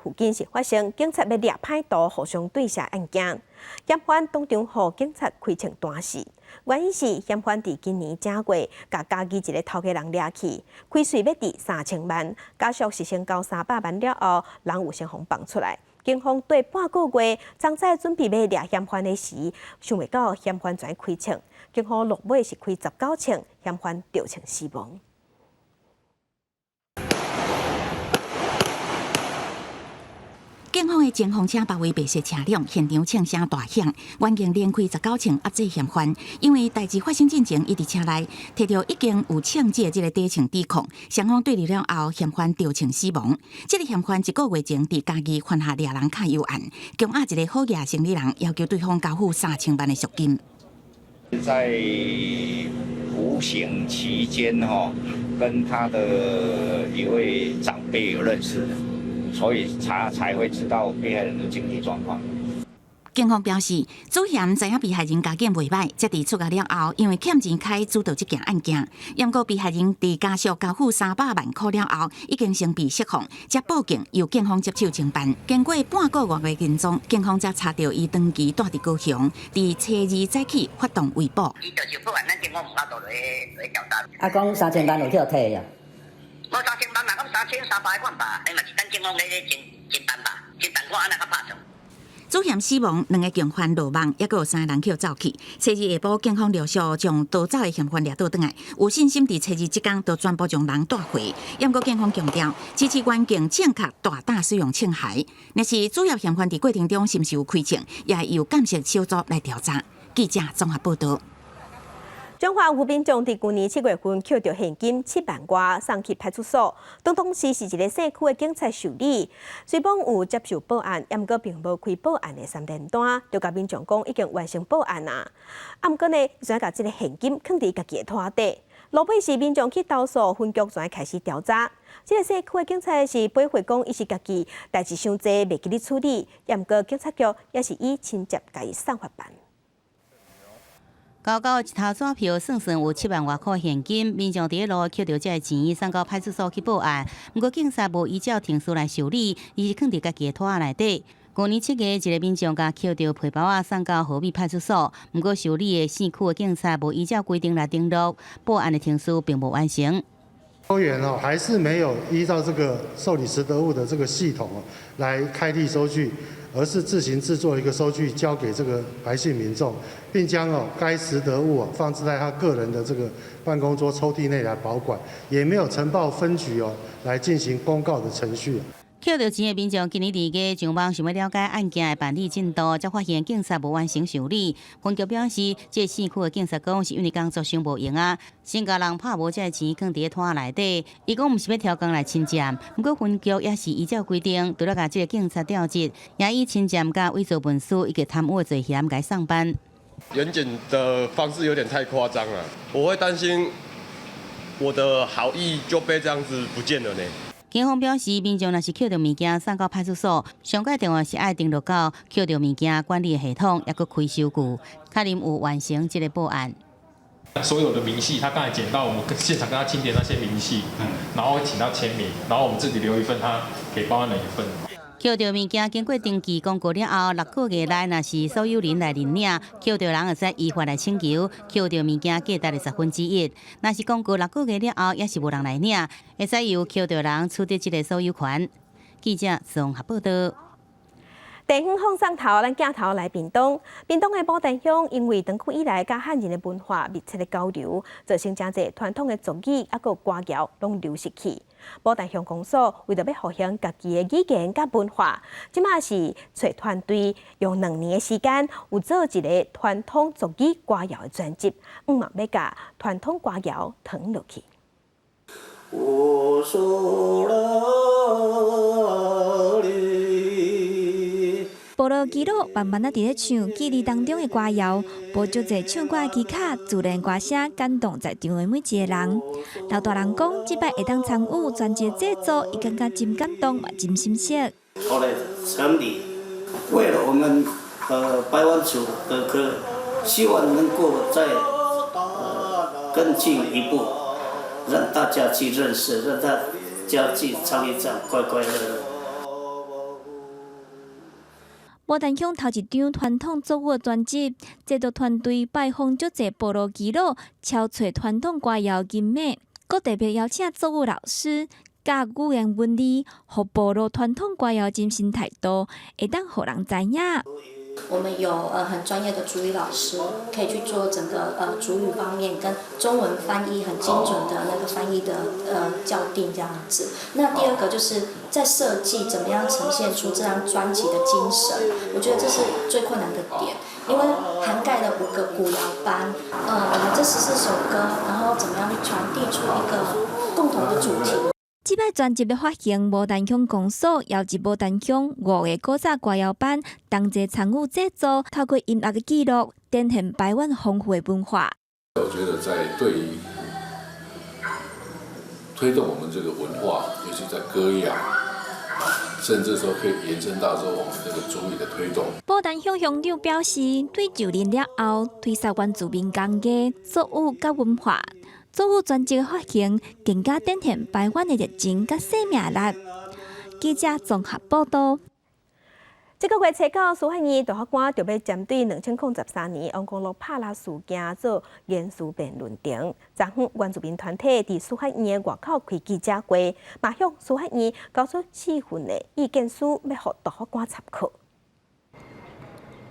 附近是发生警察要掠歹徒互相对射案件，嫌犯当场互警察开枪弹死。原因是嫌犯伫今年正月，甲家己一个头家人掠去，开税要值3000万，家属是先交300万了后，人有先互放出来。警方对半个月，张在准备要掠嫌犯的时，想袂到嫌犯全开枪，警方落尾是开19枪，嫌犯着枪死亡。警方的前锋车包围白色车辆，现场枪声大响，远警连开19枪压制嫌犯。因为代志发生进前，伊伫车内摕到已经有枪支的这个底枪指控，双方对立了后，嫌犯着枪死亡。这个嫌犯1个月前伫家己犯下掠人卡油案，强压一个好业生意人，要求对方交付3000万的赎金。在服刑期间，跟他的一位长辈有认识。所以才会知道被害人的经济状况。警方表示，主嫌知影被害人家境袂歹，才伫出狱了后，因为欠钱开主导这件案件。不过被害人伫家属交付300万块了后，已经先被释放，才报警由警方接手侦办。经过半个月的跟踪，警方才查到伊长期住伫高雄，伫初2早起发动围捕。伊就是报案，咱警方有法度来调查。啊，讲3000万有去摕呀？无3000万嘛，咁3300万吧，你嘛是等警方咧侦办吧，侦办看安那较拍算。主嫌死亡，2个共犯落网，还佫有3个人去走去。初2下晡，警方陆续将逃走的嫌犯掠倒转来，有信心伫初2即天就全部将人带回。不过警方强调，支持远警正确大胆使用枪械。若是主要嫌犯伫过程中是毋是有开枪，也由监视小组来调查。记者综合报道。中华有民众伫去年7月份捡到现金7万外送去派出所，当时是一个社区的警察受理，虽讲有接受报案，也毋过并无开报案的3连单，就甲民众讲已经完成报案啊。啊，毋过呢，就甲这个现金放伫家己的拖底。落尾是民众去投诉，分局才开始调查。这个社区的警察是驳回讲，伊是家己代志伤济，袂记咧处理，也毋过警察局也是以亲接甲伊送法办。高高一头纸票，算有7万外块现金，民众伫路捡到这个钱，送到派出所去报案。不过警察无依照程序来受理，伊是放伫家己的拖仔内底。去年7月，一个民众甲捡到皮包仔送到河美派出所，不过受理的县区的警察无依照规定来登录，报案的程序并无完成。收员还是没有依照这个受理拾得物的这个系统来开立收据，而是自行制作一个收据交给这个白姓民众，并将该拾得物放置在他个人的这个办公桌抽屉内来保管，也没有呈报分局来进行公告的程序。捡到钱的民众今年2月上网想要了解案件的办理进度，才发现警察无完成受理。分局表示，这县区的警察讲是因为工作上无用啊，先甲人拍无这钱放伫拖仔内底。伊讲毋是要挑工来侵占，不过分局也是依照规定，除了甲这个警察调职，也以侵占甲伪造文书以及贪污的罪嫌来上班。严检的方式有点太夸张了，我会担心我的好意就被这样子不见了呢。警方表示，民众若是捡到物件送到派出所，上届电话是爱登录到捡到物件管理的系统，也佫开收据，确认有完成这个报案。所有的明细，他刚才捡到，我们现场跟他清点那些明细，然后请他签名，然后我们自己留一份，他给报案人1份。捡到物件经过登记公告了后，6个月内若是所有人来认领，捡到人会使依法来请求捡到物件价值的1/10。若是公告6个月了后，也是无人来领，会使由捡到人取得这个所有权。记者综合报道。地方放送头，咱镜头来屏东。屏东的牡丹乡因为长久以来甲汉人的文化密切的交流，造成真侪传统的俗语还有歌谣拢流失去。牡丹乡公所为着要复兴家己的语言甲文化，即马是找团队用2年的时间，有做一个传统俗语歌谣的专辑，嘛要甲传统歌谣传落去。我说了你。部落基佬慢慢伫咧唱记忆当中的歌谣，播足侪唱歌的技巧，自然歌声感动在场的每一个人。老大人讲，即摆会当参与专辑制作，伊感觉真感动，嘛真心惜。后来成立，为了我们百万族的歌，希望能够再更进一步，让大家去认识，让大家去唱一唱，快快乐乐。牡丹乡头一张传统作物专辑，制作团队拜访足侪部落耆老，敲找传统歌谣金美，佮特别邀请作物老师教语言文理，互部落传统歌谣精神态度，会当互人知影。我们有很专业的主语老师，可以去做整个主语方面跟中文翻译很精准的那个翻译的校订这样子。那第二个就是在设计怎么样呈现出这张专辑的精神，我觉得这是最困难的点，因为涵盖了5个古谣班，我们这14首歌，然后怎么样去传递出一个共同的主题。即摆专辑的发行，牡丹乡公所邀集牡丹乡5个古早歌谣班同齐参与制作，透过音乐的记录，展现台湾丰富的文化。我觉得在对于推动我们这个文化，尤其在歌谣，甚至说可以延伸到说我们这个主语的推动。牡丹乡乡长表示，对就任了后，推萨原住民工艺、作物甲文化。作物专辑的发行，更加展现台湾的热情甲生命力。记者综合报道。这个月初9，司法院大法官就要针对2013年王公路拍拉事件做严肃辩论庭。昨昏，原住民团体伫司法院外口开记者会，嘛向司法院交出4份的意见书，要互大法官参考。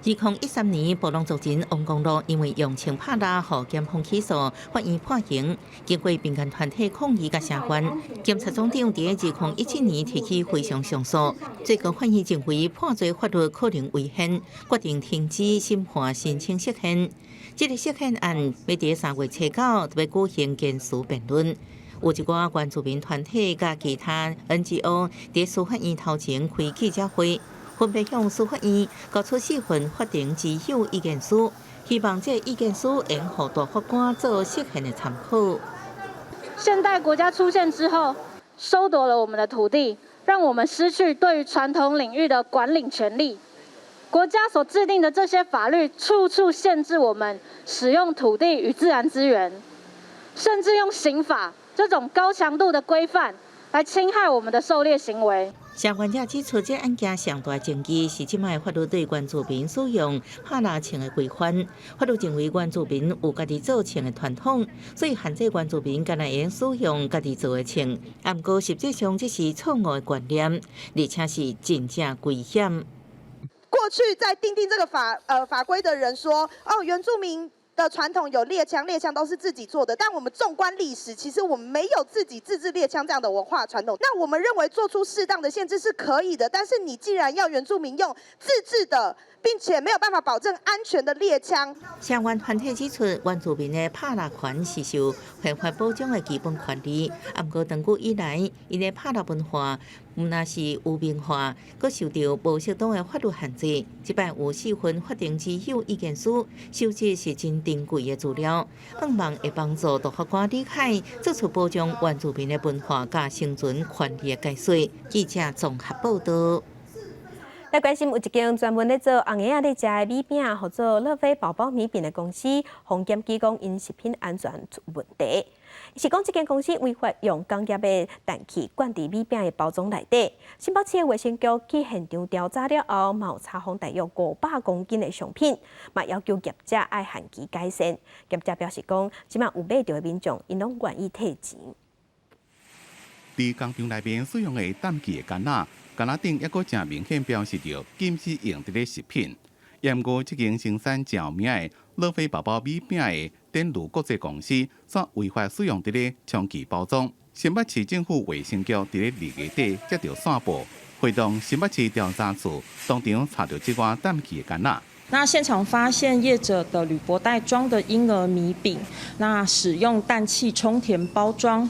2013年，布隆族人王公路因为用氢拍蜡和检控起诉，法院判刑。经过民间团体抗议甲声援，检察总长伫2017年提起非常上诉，最高法院认为判罪法律可能违宪，决定停止审判申请释宪。这个释宪案要伫3月初9要举行检视辩论。有一寡原住民团体甲其他 NGO 伫司法院头前开记者会。分别向司法院交出4份法定之有意见书，希望这意见书能予大法官做释宪的参考。现代国家出现之后，收夺了我们的土地，让我们失去对于传统领域的管理权利。国家所制定的这些法律，处处限制我们使用土地与自然资源，甚至用刑法这种高强度的规范来侵害我们的狩猎行为。相关者指出，这案件上大证据是即卖法律对原住民使用拍蜡枪的规范。法律认为原住民有家己做枪的传统，所以限制原住民敢若会使用家己做的枪。不过实际上这是错误的观念，而且是真正危险。过去在订定这个法规的人说，原住民的传统有猎枪，猎枪都是自己做的。但我们纵观历史，其实我们没有自己自制猎枪这样的文化传统。那我们认为做出适当的限制是可以的，但是你既然要原住民用自制的，并且没有办法保证安全的猎枪。相关团体指出，原住民的拍蜡权是受宪法保障的基本权利。不过长久以来，因的拍蜡文化毋但是污名化，阁受到保守党的法律限制。即摆有4份法定之有意见书，收集是真珍贵的资料，希望会帮助大法官理解做出保障原住民的文化甲生存权利的解说。记者综合报道。来关心有一间专门咧做红叶仔咧食的米饼，或做乐飞宝宝米饼的公司，防检机讲因食品安全出问题。是讲这间公司违法用工业的氮气灌伫米饼的包装内底。新北市的卫生局去现场调查了后，有查封大约500公斤的商品，嘛要求业者爱限期改善。业者表示讲，即马有买到的民众，因拢愿意退钱。伫工厂内面使用的氮气的干仔顶抑阁正明显标示着禁止用伫咧食品。验过这间生产正有名的乐飞宝宝米饼的电路国际公司，却违法使用伫咧长期包装。新北市政府卫生局伫咧2月底接到线报，会动新北市调查处当场查到这款氮气的干仔。那现场发现业者的铝箔袋装的婴儿米饼，那使用氮气充填包装。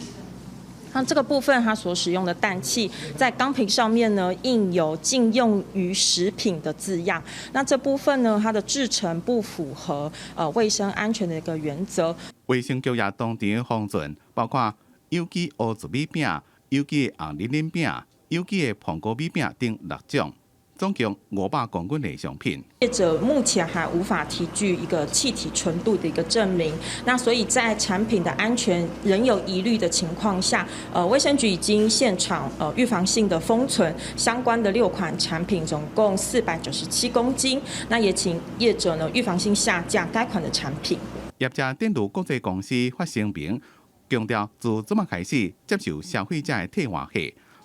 那这个部分，它所使用的氮气在钢瓶上面呢，印有禁用于食品的字样。那这部分呢，它的制成不符合卫生安全的一个原则。卫生局也当场封存，包括有机乌子米饼、有机的红仁饼、有机的苹果米饼等6种。总共500公斤的商品，业者目前还无法提具一个气体纯度的一个证明，那所以在产品的安全仍有疑虑的情况下，卫生局已经现场预防性的封存相关的6款产品，总共497公斤，那也请业者呢预防性下架该款的产品。业者电路国际公司发声明，强调自即马开始接受消费者的退换货。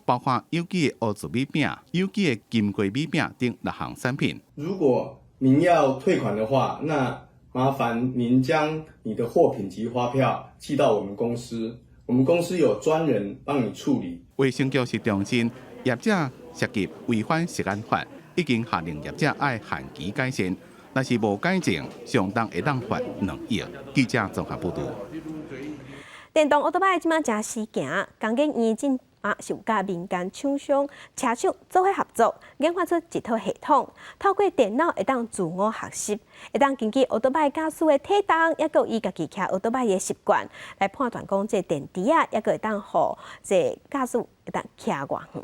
包括有机的乌子米饼、有机的金龟米饼等6项产品。如果您要退款的话，那麻烦您将你的货品及发票寄到我们公司，我们公司有专人帮你处理。卫生局是重申，业者涉及违反食安法，已经下令业者爱限期改善，若是无改正，相当会当罚2亿。记者综合报道。电动奥多拜即马真实行，工研院是有甲民间厂商、车厂做伙合作，研发出一套系统，透过电脑会当自我学习，会当根据奥多拜驾驶的体重，抑个伊家己骑奥多拜的习惯，来判断讲这电池啊，抑个会当互这驾驶会当骑偌远。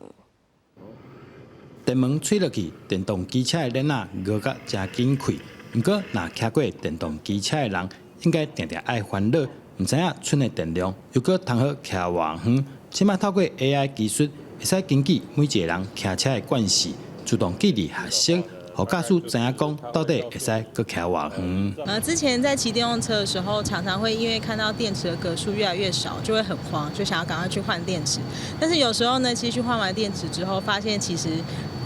电门吹落去，电动机车的轮啊，摇甲真紧开。毋过，若骑过电动机车的人，应该定定爱烦恼，毋知影剩的电量，又搁通好骑偌远。即摆透过 AI 技术，会使根据每一个人骑车的惯势，自动记忆学习，互驾驶知影讲到底会使搁骑偌远。之前在骑电动车的时候，常常会因为看到电池的格数越来越少，就会很慌，就想要赶快去换电池。但是有时候呢，其实去换完电池之后，发现其实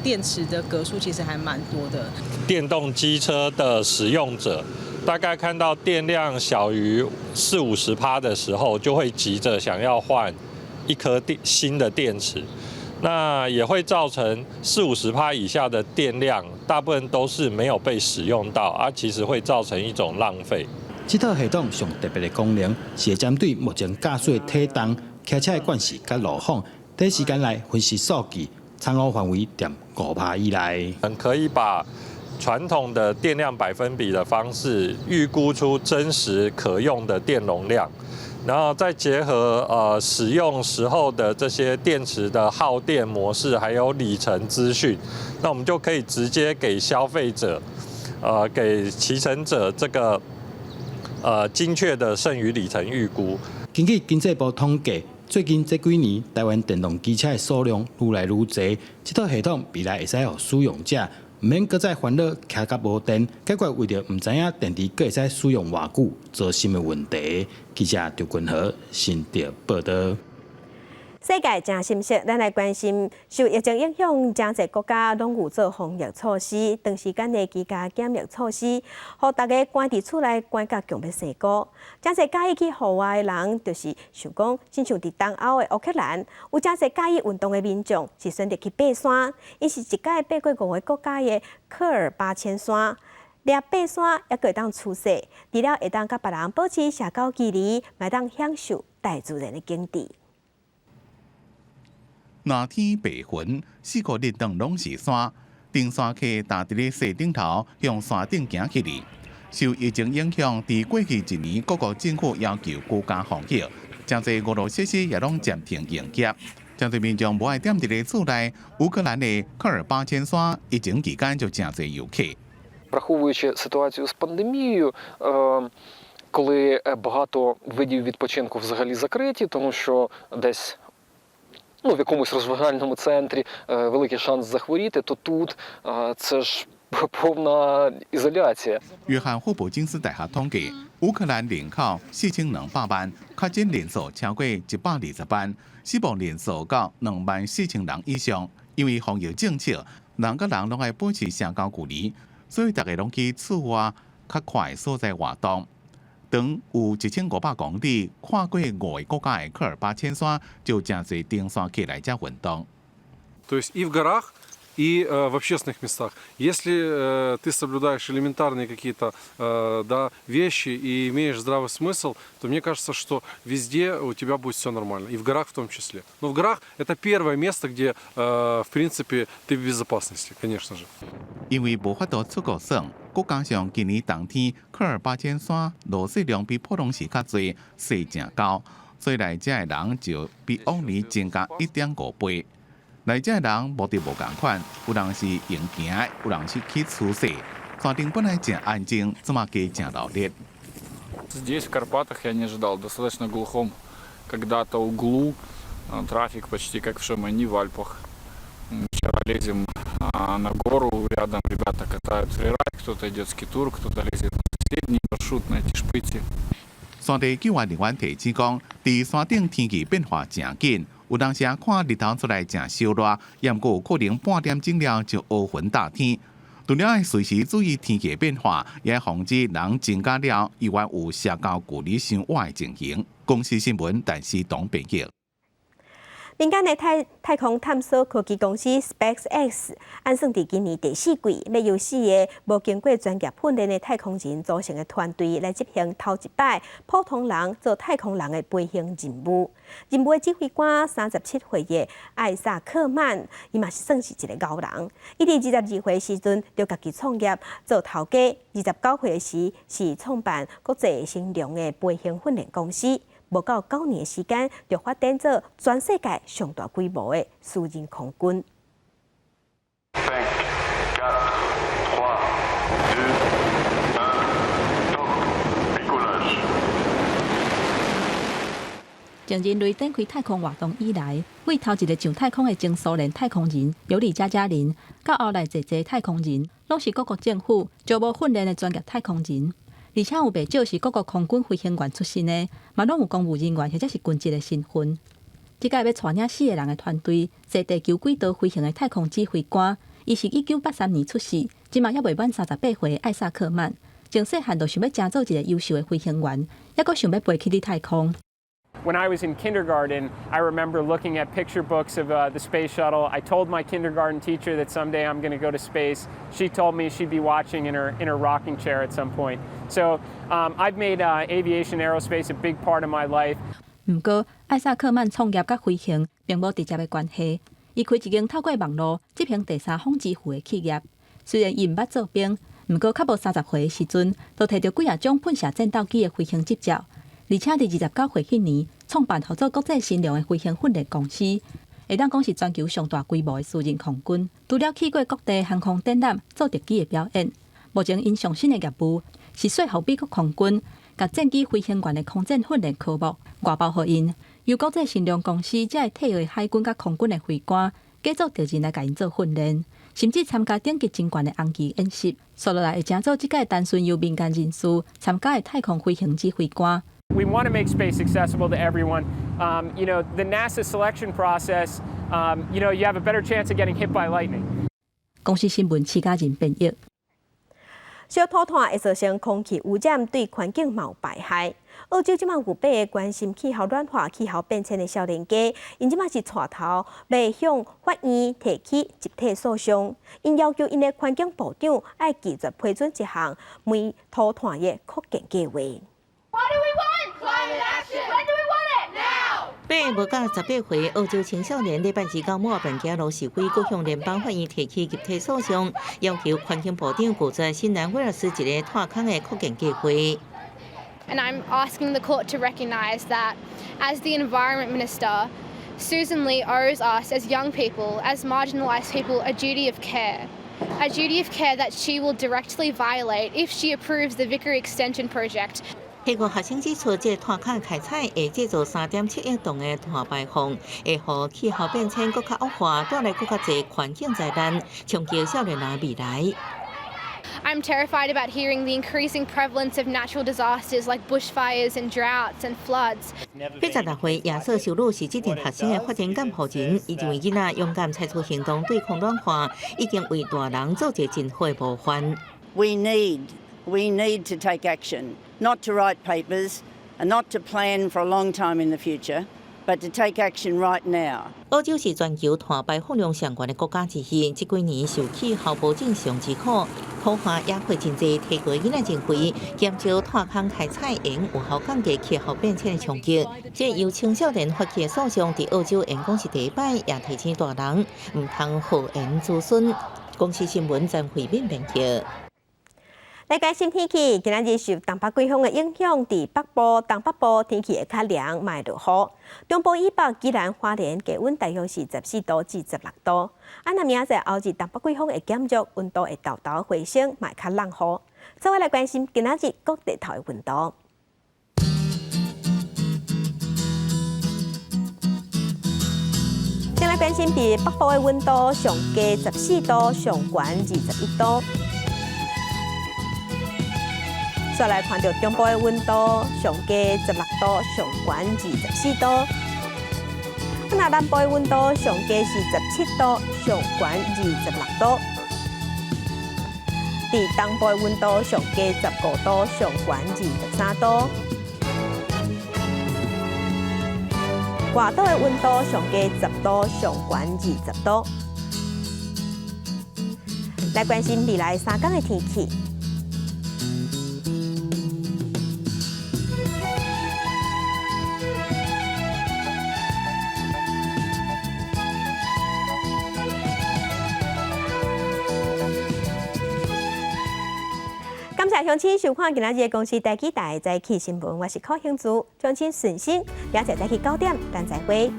电池的格数其实还蛮多的。电动机车的使用者，大概看到电量小于40-50%的时候，就会急着想要换一颗新的电池。那也会造成40-50%以下的电量，大部分都是没有被使用到，其实会造成一种浪费。这套系统上特别的功能，是针对目前驾驶的体重、开车的惯势甲路况，短时间内分析数据，参考范围在5%以内。可以把传统的电量百分比的方式预估出真实可用的电容量。然后再结合使用时候的这些电池的耗电模式，还有里程资讯，那我们就可以直接给消费者，给骑乘者这个精确的剩余里程预估。根据经济部统计，最近这几年台湾电动机车的数量愈来愈多，这套系统未来会使让使用者唔免搁再烦恼骑甲无电，解决为着唔知影电池搁会使使用偌久造成的问题。记者赵君和新竹报道。世界真心色，咱来关心受疫情影响，真侪国家拢有做防疫措施，长时间的居家检疫措施，互大家关伫厝内关甲强要生高。真侪介意去户外的人，就是想讲，亲像伫东欧的乌克兰，有真侪介意运动的民众，是选择去爬山，因是一届爬过5个国家的科尔巴千山。掠爬山也会当出色，除了会当甲别人保持社交距离，嘛当享受大自然的景致。热天白云，4个日长拢是山，登山客踏伫咧山顶头，向山顶行起嚟。受疫情影响，伫过去1年，各国政府要求居家防疫，真侪娱乐设施也拢暂停营业。真侪民众无爱踮伫咧厝内。乌克兰的科尔巴千山疫情期间就真侪游客。Враховуючи ситуацію з пандемією, коли багато видів відпочинку взагалі закриті, тому що десь в якомусь розважальному центрі великий шанс захворіти, то тут це ж повна ізоляція. 约翰霍普金斯大学统计，乌克兰人口4200万，确诊人数超过120万，死亡人数到24000人以上。因为防疫政策，人甲人拢爱保持社交距离。所以大家拢去厝外较快所在活动。长有1500公里，跨过5个国家的科尔巴千山，就真侪登山客来遮运动。То есть и в горах, и в общественных местах. Если ты соблюдаешь элементарные какие-то вещи и имеешь здравый смысл, то мне кажется, что везде у тебя будет все нормально, и в горах в том числе. Но в горах это первое место, где, в принципе, ты в безопасности, конечно же. 因为无法度出国耍，再加上今年冬天科尔巴千山落雪量比普通时较侪，雪真高，所以来遮的人就比往年增加1.5倍。来遮的人目的无共款，有人是用行的，有人是去出雪。山顶本来真安静，怎么加真闹热？Здесь, в Карпатах, я не ожидал. Достаточно глухом когда-то углу. Трафик почти как в Шамани, в Альпах. Вчера лезем на гору, рядом ребята катают фрирайд, кто-то идет скитур, кто-то лезет на соседний маршрут, на эти шпыти. 山地救援人员提醒讲，伫山顶天气变化真紧，有当时看日头出来真烧热，也毋过有可能半点钟了就乌云大天。除了要随时注意天气变化，也要防止人增加了以外有社交距离伤远的情形。公司新闻，但是董编辑。民间的太空探索科技公司 SpaceX 按算伫今年第4季，要由4个无经过专业训练的太空人组成的团队来执行头一摆普通人做太空人的飞行任务。任务的指挥官37岁的艾萨克曼，伊嘛是算是一个牛人。伊伫22岁时阵就家己创业做头家，29岁时是创办国际声量的飞行训练公司。无到9年的时间，就发展做全世界上大规模的私人空军。从人类展开太空活动以来，为头一个上太空的前苏联太空人尤里加加林，到后来坐太空人，拢是各国政府招募训练的专业太空人。而且有不少是各国空军飞行员出身的，嘛拢有公务人员或者是军职的身份。这届要带领4个人的团队，坐地球轨道飞行的太空指挥官，伊是1983年出世，即嘛还未满38岁的艾萨克曼，从细汉就想要成做一个优秀的飞行员，还阁想要飞去太空。 When I was in kindergarten, I remember looking at picture books of the space shuttle. I told my kindergarten teacher that someday I'm going to go to space. She told me she'd be watching in her rocking chair at some point. So I've made aviation, aerospace a big part of my life. 不过，艾萨克曼创业甲飞行并无直接的关系。伊开一间透过网络执行第三方支付的企业。虽然伊毋捌做兵，不过较无30岁的时阵，就摕到几啊种喷射战斗机的飞行执照。 而且伫29岁迄年，创办合作国际新量的飞行训练公司，会当讲是全球上大规模的私人空军。除了去过各地航空展览、做特技的表演，目前因上新的业务是说服美国空军甲战机飞行员的空战训练科目外包互因，由国际新量公司才会替换海军甲空军的飞官，继续调人来甲因做训练，甚至参加等级真悬的红旗演习。说落来会成做即届单纯由民间人士参加的太空飞行指挥官。 We want to make space accessible to everyone. You know, the NASA selection process, you know, you have a better chance of getting hit by lightning. 公司新闻徐家人编译。小土炭会造成空气污染，对环境有败害。澳洲即马有8个关心气候暖化、气候变迁的少年家，因即马是带头要向法院提起集体诉讼，因要求因的环境部长要拒绝批准一项煤土炭的扩建计划。 8个无到18岁澳洲青少年礼拜2到末班加罗示威，各向联邦法院提起集体诉讼，要求环境部长拒绝新南威尔斯一个炭坑的扩建计划。 And I'm asking the court to recognise that, as the Environment Minister, Susan Lee owes us, as young people, as marginalised people, a duty of care. A duty of care that she will directly violate if she approves the Vickery Extension project. 迄个学生指出，这炭坑开采会制造3.7亿吨的碳排放，会互气候变迁更加恶化，带来更加侪环境灾难，冲击少年人未来。 I'm terrified about hearing the increasing prevalence of natural disasters like bushfires and droughts and floods. 86岁亚瑟修女是这阵学生的发展监护人，伊认为囡仔勇敢采取行动对抗暖化，已经为大人做一个真好的模范。We need to take action, not to write papers, and not to plan for a long time in the future, but to take action right now. 澳洲是全球碳排放量上悬的国家之一，这几年受气候保证上之苦，土化也会真济提高囡仔情绪，减少炭坑开采用有效降低气候变迁的冲击。这由青少年发起的诉讼，伫澳洲演讲是第一摆，也提醒大人唔通好言子孙。公司新闻张惠敏编辑。 来关心天气，今仔日受东北季风的影响，伫北部、东北部天气会较凉，卖落雨。中部以北、宜兰花莲低温大约是14度至16度。那明仔载后日东北季风会减弱，温度会豆豆回升，卖较冷雨。再来关心今仔日各地头的温度。先来关心伫北部的温度，上低14度，上悬21度。 再来看到中部的温度，上低16度，上悬24度。那南部的温度，上低是17度，上悬26度。伫东部的温度，上低15度，上悬23度。外岛的温度，上低10度，上悬20度。来关心未来3天的天气。 感谢乡亲收看今仔日的公司台记台早起新闻，我是柯兴珠，乡亲顺心，明仔早起9点，咱再会。